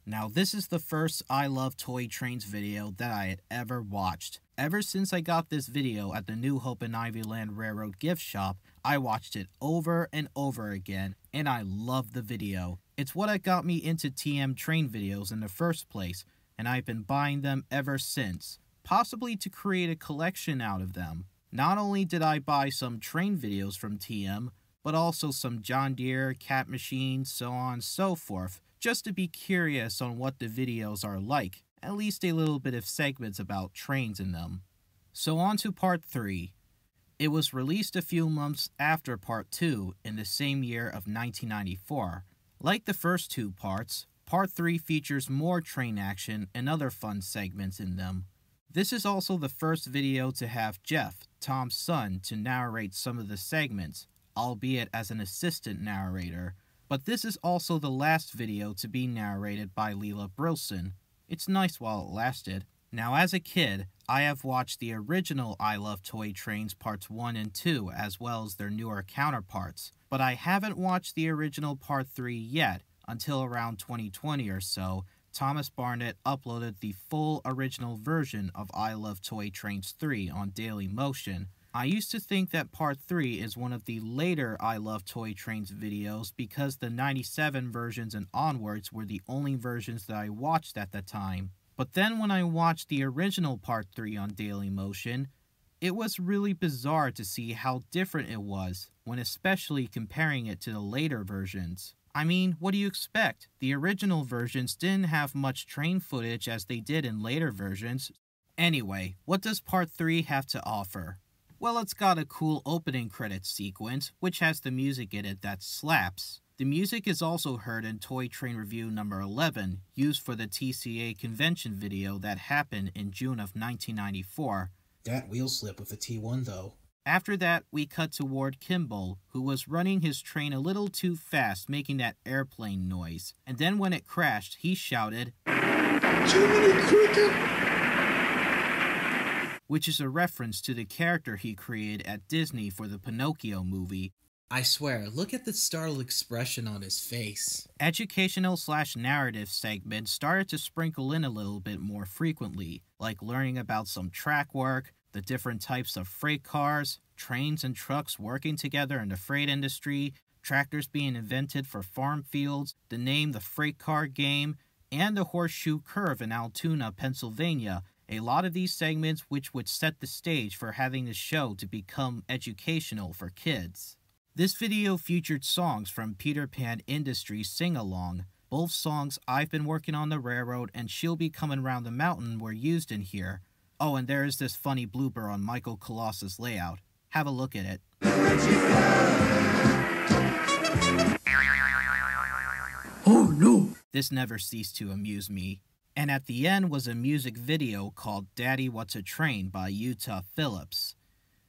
Now this is the first I Love Toy Trains video that I had ever watched. Ever since I got this video at the New Hope and Ivyland Railroad gift shop, I watched it over and over again, and I loved the video. It's what got me into TM train videos in the first place, and I've been buying them ever since, possibly to create a collection out of them. Not only did I buy some train videos from TM, but also some John Deere, Cat Machines, so on and so forth, just to be curious on what the videos are like, at least a little bit of segments about trains in them. So on to part 3. It was released a few months after part 2 in the same year of 1994. Like the first two parts, part 3 features more train action and other fun segments in them. This is also the first video to have Jeff, Tom's son, to narrate some of the segments, albeit as an assistant narrator. But this is also the last video to be narrated by Leela Brilson. It's nice while it lasted. Now as a kid, I have watched the original I Love Toy Trains parts 1 and 2 as well as their newer counterparts, but I haven't watched the original part 3 yet until around 2020 or so. Thomas Barnett uploaded the full original version of I Love Toy Trains 3 on Dailymotion. I used to think that part 3 is one of the later I Love Toy Trains videos because the 97 versions and onwards were the only versions that I watched at the time. But then when I watched the original part 3 on Dailymotion, it was really bizarre to see how different it was, when especially comparing it to the later versions. I mean, what do you expect? The original versions didn't have much train footage as they did in later versions. Anyway, what does part 3 have to offer? Well, it's got a cool opening credits sequence, which has the music in it that slaps. The music is also heard in Toy Train Review number 11, used for the TCA convention video that happened in June of 1994. That wheel slip with the T1 though. After that, we cut toward Kimball, who was running his train a little too fast, making that airplane noise. And then when it crashed, he shouted, "Jiminy Cricket!" which is a reference to the character he created at Disney for the Pinocchio movie. I swear, look at the startled expression on his face. Educational/narrative segments started to sprinkle in a little bit more frequently, like learning about some track work, the different types of freight cars, trains and trucks working together in the freight industry, tractors being invented for farm fields, the name the freight car game, and the horseshoe curve in Altoona, Pennsylvania. A lot of these segments which would set the stage for having the show to become educational for kids. This video featured songs from Peter Pan Industries Sing-Along. Both songs I've Been Working on the Railroad and She'll Be Coming Round the Mountain were used in here. Oh, and there is this funny blooper on Michael Colossus' layout. Have a look at it. Oh no! This never ceased to amuse me. And at the end was a music video called Daddy What's a Train by Utah Phillips.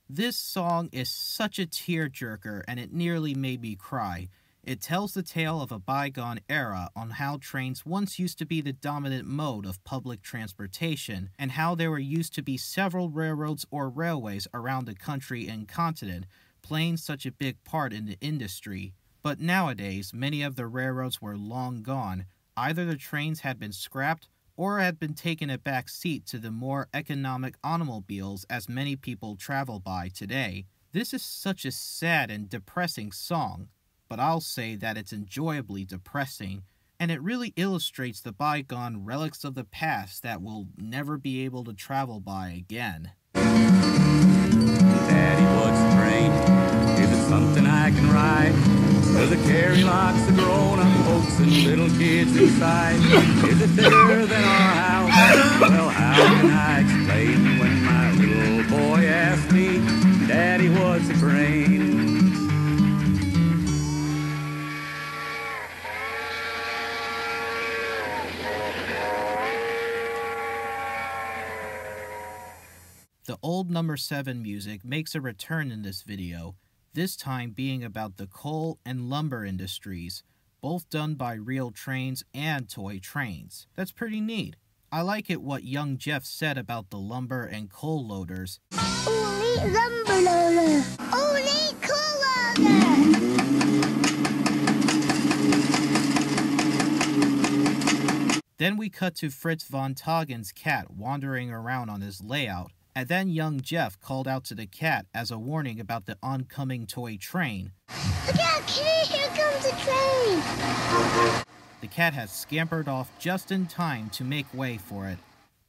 This song is such a tearjerker and it nearly made me cry. It tells the tale of a bygone era on how trains once used to be the dominant mode of public transportation and how there were used to be several railroads or railways around the country and continent playing such a big part in the industry. But nowadays, many of the railroads were long gone. Either the trains had been scrapped or had been taken a back seat to the more economic automobiles as many people travel by today. This is such a sad and depressing song, but I'll say that it's enjoyably depressing, and it really illustrates the bygone relics of the past that we'll never be able to travel by again. Daddy, what's a train? Is it something I can ride? Does it carry lots of grown-up folks and little kids inside? Is it bigger than our house? Well, how can I explain when my little boy asked me, Daddy, what's a train? The old number 7 music makes a return in this video, this time being about the coal and lumber industries, both done by real trains and toy trains. That's pretty neat. I like it what young Jeff said about the lumber and coal loaders. Only lumber loader! Only coal loader! Then we cut to Fritz von Toggen's cat wandering around on his layout, and then young Jeff called out to the cat as a warning about the oncoming toy train. Look out, Kitty! Here comes the train! The cat has scampered off just in time to make way for it.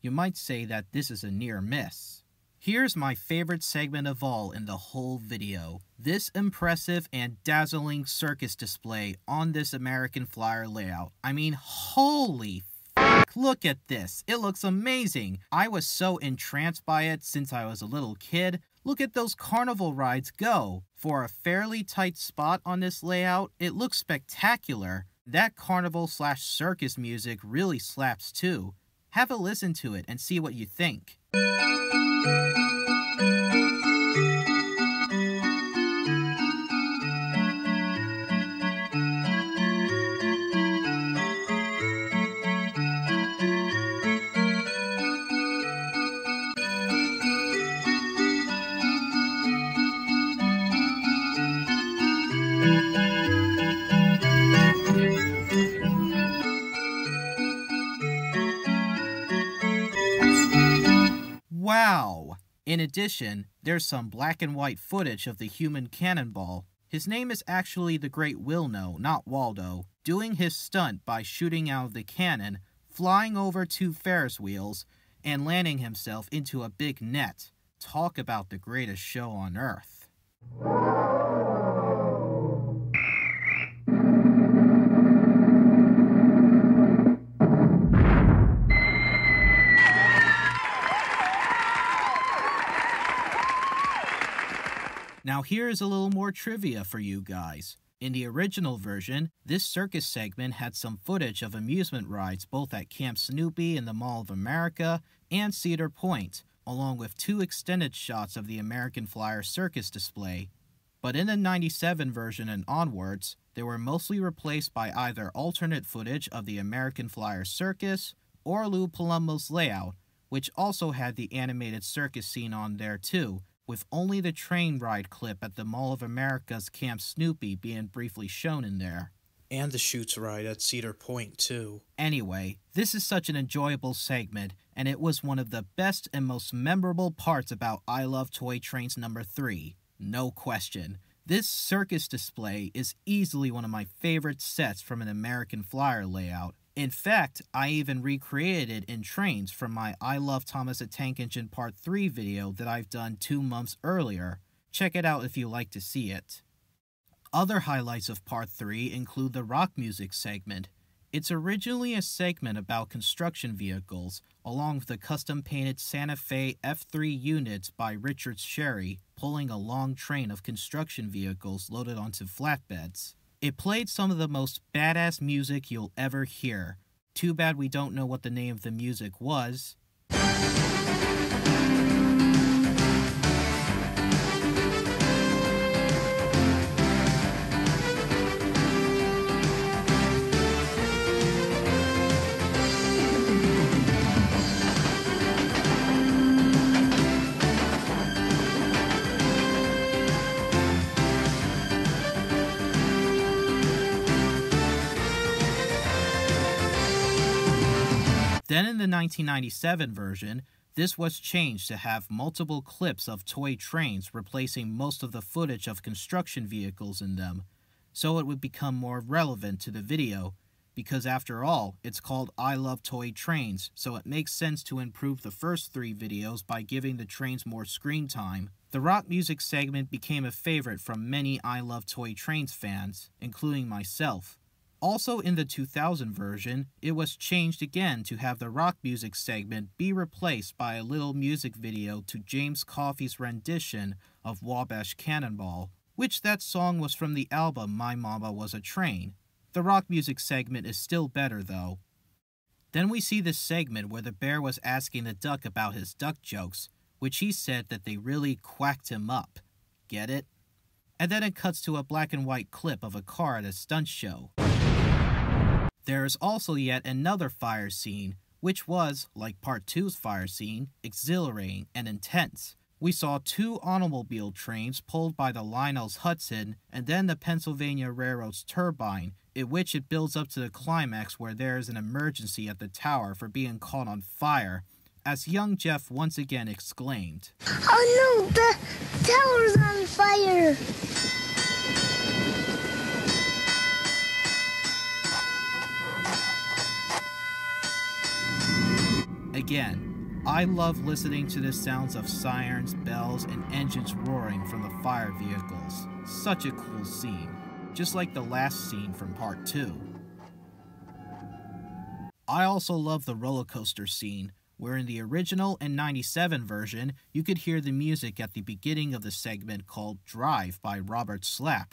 You might say that this is a near miss. Here's my favorite segment of all in the whole video. This impressive and dazzling circus display on this American Flyer layout. I mean, holy f***, look at this. It looks amazing. I was so entranced by it since I was a little kid. Look at those carnival rides go. For a fairly tight spot on this layout, it looks spectacular. That carnival/circus music really slaps too. Have a listen to it and see what you think. Wow! In addition, there's some black and white footage of the human cannonball. His name is actually the Great Wilno, not Waldo, doing his stunt by shooting out of the cannon, flying over 2 Ferris wheels, and landing himself into a big net. Talk about the greatest show on Earth. Now here's a little more trivia for you guys. In the original version, this circus segment had some footage of amusement rides both at Camp Snoopy in the Mall of America and Cedar Point, along with 2 extended shots of the American Flyer circus display. But in the 97 version and onwards, they were mostly replaced by either alternate footage of the American Flyer circus or Lou Palumbo's layout, which also had the animated circus scene on there too, with only the train ride clip at the Mall of America's Camp Snoopy being briefly shown in there. And the Chutes ride at Cedar Point, too. Anyway, this is such an enjoyable segment, and it was one of the best and most memorable parts about I Love Toy Trains number 3. No question. This circus display is easily one of my favorite sets from an American Flyer layout. In fact, I even recreated it in trains from my I Love Thomas the Tank Engine Part 3 video that I've done 2 months earlier. Check it out if you like to see it. Other highlights of Part 3 include the rock music segment. It's originally a segment about construction vehicles, along with the custom-painted Santa Fe F3 units by Richard Sherry, pulling a long train of construction vehicles loaded onto flatbeds. It played some of the most badass music you'll ever hear. Too bad we don't know what the name of the music was. Then in the 1997 version, this was changed to have multiple clips of toy trains replacing most of the footage of construction vehicles in them, so it would become more relevant to the video, because after all, it's called I Love Toy Trains, so it makes sense to improve the first 3 videos by giving the trains more screen time. The rock music segment became a favorite from many I Love Toy Trains fans, including myself. Also in the 2000 version, it was changed again to have the rock music segment be replaced by a little music video to James Coffey's rendition of Wabash Cannonball, which that song was from the album My Mama Was a Train. The rock music segment is still better though. Then we see this segment where the bear was asking the duck about his duck jokes, which he said that they really quacked him up. Get it? And then it cuts to a black and white clip of a car at a stunt show. There is also yet another fire scene, which was, like Part 2's fire scene, exhilarating and intense, We saw 2 automobile trains pulled by the Lionel's Hudson and then the Pennsylvania Railroad's turbine, in which it builds up to the climax where there is an emergency at the tower for being caught on fire, as young Jeff once again exclaimed, Oh no, the tower's on fire! Again, I love listening to the sounds of sirens, bells, and engines roaring from the fire vehicles. Such a cool scene, just like the last scene from Part 2. I also love the roller coaster scene, where in the original and 97 version, you could hear the music at the beginning of the segment called Drive by Robert Slapp.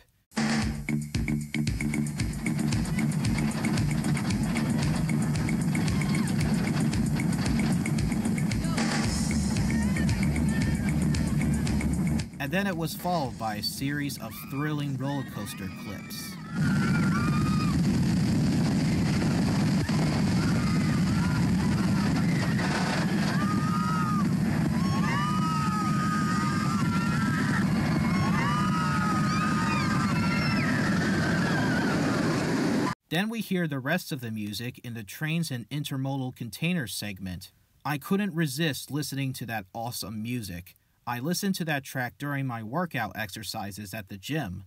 And then it was followed by a series of thrilling roller coaster clips. Then we hear the rest of the music in the Trains and Intermodal Containers segment. I couldn't resist listening to that awesome music. I listened to that track during my workout exercises at the gym.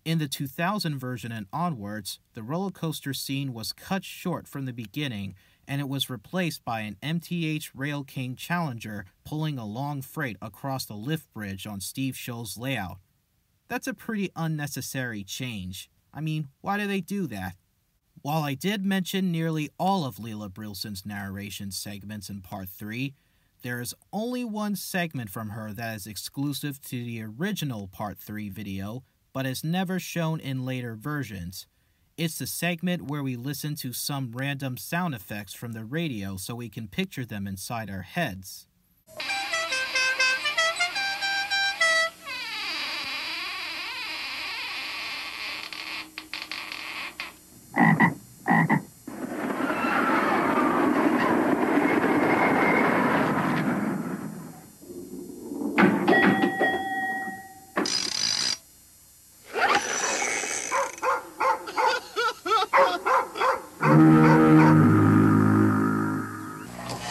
In the 2000 version and onwards, the roller coaster scene was cut short from the beginning, and it was replaced by an MTH Rail King Challenger pulling a long freight across the lift bridge on Steve Show's layout. That's a pretty unnecessary change. I mean, why do they do that? While I did mention nearly all of Leela Brilson's narration segments in Part 3, there is only one segment from her that is exclusive to the original Part 3 video, but is never shown in later versions. It's the segment where we listen to some random sound effects from the radio so we can picture them inside our heads.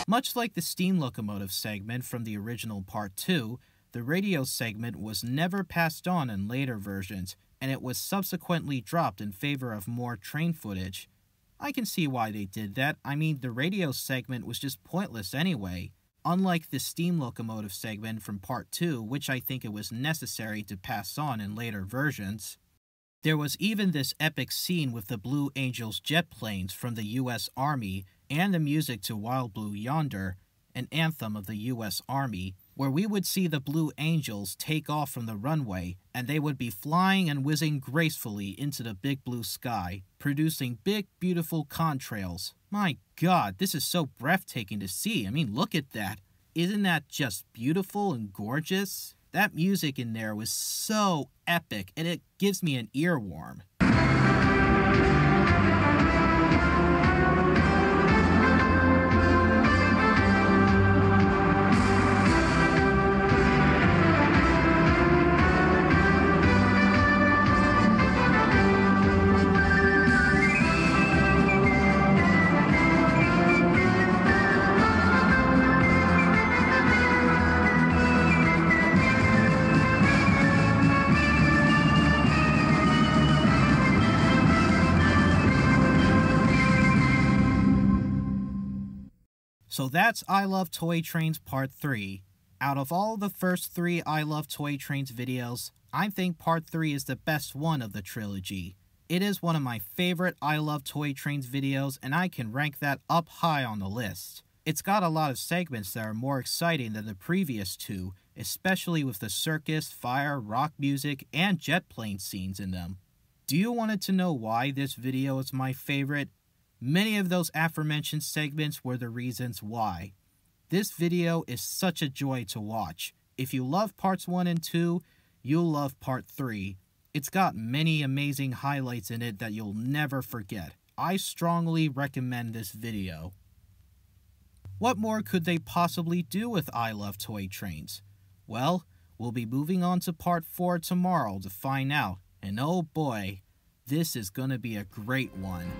Much like the steam locomotive segment from the original Part 2, the radio segment was never passed on in later versions, and it was subsequently dropped in favor of more train footage. I can see why they did that. I mean, the radio segment was just pointless anyway. Unlike the steam locomotive segment from Part 2, which I think it was necessary to pass on in later versions. There was even this epic scene with the Blue Angels jet planes from the U.S. Army and the music to Wild Blue Yonder, an anthem of the U.S. Army, where we would see the Blue Angels take off from the runway, and they would be flying and whizzing gracefully into the big blue sky, producing big, beautiful contrails. My God, this is so breathtaking to see. I mean, look at that. Isn't that just beautiful and gorgeous? That music in there was so epic, and it gives me an earworm. So that's I Love Toy Trains Part 3. Out of all the first 3 I Love Toy Trains videos, I think Part 3 is the best one of the trilogy. It is one of my favorite I Love Toy Trains videos, and I can rank that up high on the list. It's got a lot of segments that are more exciting than the previous two, especially with the circus, fire, rock music, and jet plane scenes in them. Do you want to know why this video is my favorite? Many of those aforementioned segments were the reasons why. This video is such a joy to watch. If you love parts 1 and 2, you'll love part 3. It's got many amazing highlights in it that you'll never forget. I strongly recommend this video. What more could they possibly do with I Love Toy Trains? Well, we'll be moving on to part 4 tomorrow to find out, and oh boy, this is gonna be a great one.